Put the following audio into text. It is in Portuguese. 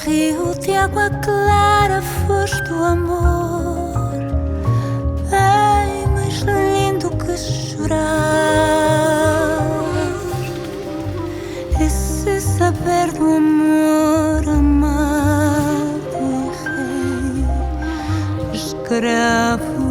rio de água clara foste o amor, bem mais lindo que chorar. Esse saber do amor amado e rei, escravo